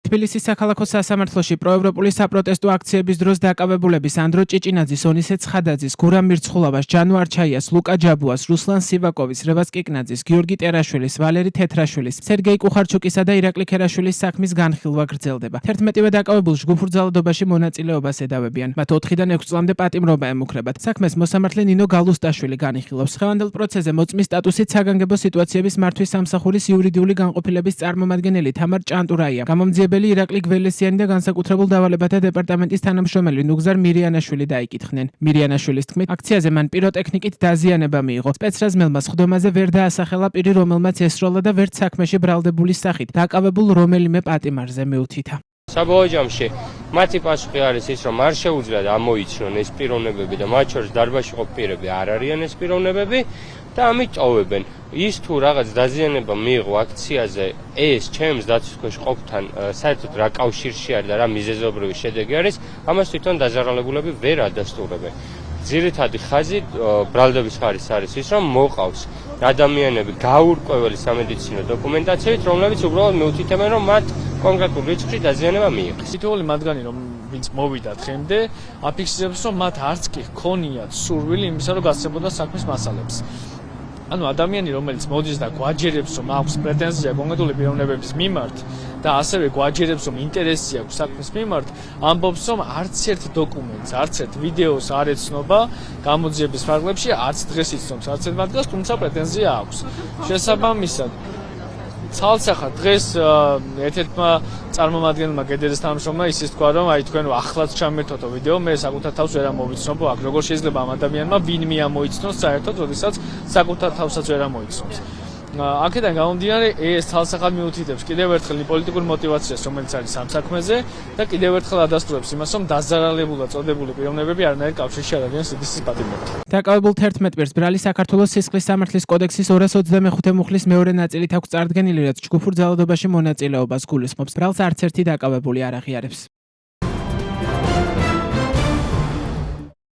თბილისის საქალაქო სასამართლოში პროევროპული საპროტესტო აქციების დროს დაკავებულების ანდრო ჭიჭინაძის, ონისე ცხადაძის, გურამ მირცხულავას, ჯანო არჩაიას, ლუკა ჯაბუას, რუსლან სივაკოვის, რევას კიკნაძის, გიორგი ტერაშვილის, ვალერი თეთრაშვილის, სერგეი კუხარჩუკისა და ირაკლი ქერაშვილის საქმის განხილვა გრძელდება. 11-ვე დაკავებულს ჯგუფურ ძალადობაში მონაწილეობას ედავებიან. მათ 4-დან 6 წლამდე პატიმრობა ემუქრებათ. საქმეს მოსამართლე ნინო გალუსტაშვილი განიხილავს. ხევანდელ პროცესზე მოწმის სტატუსით საგანგებო სიტუაციების მართვის სამსახურის იურიდიული განყოფილების წარმომადგენელი თამარ ჭანტურაია. გამომძიებელი ირაკლი გველესიანი და განსაკუთრებულ დავალებათა დეპარტამენტის თანამშრომელი ნუგზარ მირიანაშვილი დაიკითხნენ. მირიანაშვილის თქმით, აქციაზე მან პიროტექნიკით დაზიანება მიიღო. სპეცრაზმელმა სხდომაზე ვერ დაასახელა პირი, რომელმაც ესროლა და ვერც საქმეში ბრალდებულის სახით დაკავებულ რომელიმე პატიმარზე მიუთითა. საბოლოო ჯამში მათი პასუხი არის ის, რომ არ შეუძლიათ ამოიცნონ ეს პიროვნებები და მათ შორის დარბაზში ყოფ პირები არ არიან ეს პიროვნებები და ამით ტოვებენ. ის თუ რაღაც დაზიანება მიიღო აქციაზე, ეს ჩემს დაცვის ქვეშ ყოფთან საერთოდ რა კავშირში არის და რა მიზეზობრივი შედეგი არის, ამას თვითონ დაზარალებულები ვერ ადასტურებენ. ძირითადი ხაზი ბრალდების ხარის არის ის, რომ მოყავს ადამიანები გაურკვეველი სამედიცინო დოკუმენტაციით, რომლებიც უბრალოდ მიუთითებენ, რომ მათ კონკრეტულ რიცხვში დაზიანება მიიღეს. თითოეული მათგანი, რომ ვინც მოვიდა დღემდე, აფიქსირებს, რომ მათ არც კი ჰქონიათ სურვილი იმისა, რომ გასცემოდა საქმის მასალებს. ანუ ადამიანი, რომელიც მოდის და გვაჯერებს, რომ აქვს პრეტენზია კონკრეტული პიროვნებების მიმართ და ასევე გვაჯერებს, რომ ინტერესი აქვს საქმის მიმართ, ამბობს, რომ არც ერთ დოკუმენტს, არც ერთ ვიდეოს არ ეცნობა გამოძიების ფარგლებში, არც დღეს იცნობს არც ერთ მათგანს, თუმცა პრეტენზია აქვს. შესაბამისად, ცალსახად დღეს ერთ-ერთმა წარმომადგენელმა გედერის თანამშრომლმა ისიც თქვა, რომ აი თქვენ ახლაც ჩამერთვათო ვიდეო, მე საკუთარ თავს ვერ ამოვიცნობ, აქ როგორ შეიძლება ამ ადამიანმა ვინმე ამოიცნოს საერთოდ, როდესაც საკუთარ თავსაც ვერ ამოიცნობს. აქედან გამომდინარე, ეს ცალსახად მიუთითებს კიდევ ერთხელ პოლიტიკურ мотиваციას, რომელიც არის ამ საქმეზე და კიდევ ერთხელ ადასტურებს იმას, რომ დაზარალებულად წოდებული პიროვნებები არანაირ კავშირში არ არიან სიდისის პატიმრებთან. დაკავებულ 11 პირს ბრალი საქართველოს სისხლის სამართლის კოდექსის 225 მუხლის მეორე ნაწილით აქვს წარდგენილი, რაც ჯგუფურ ძალადობაში მონაწილეობას გულისხმობს. ბრალს არც ერთი დაკავებული არ აღიარებს.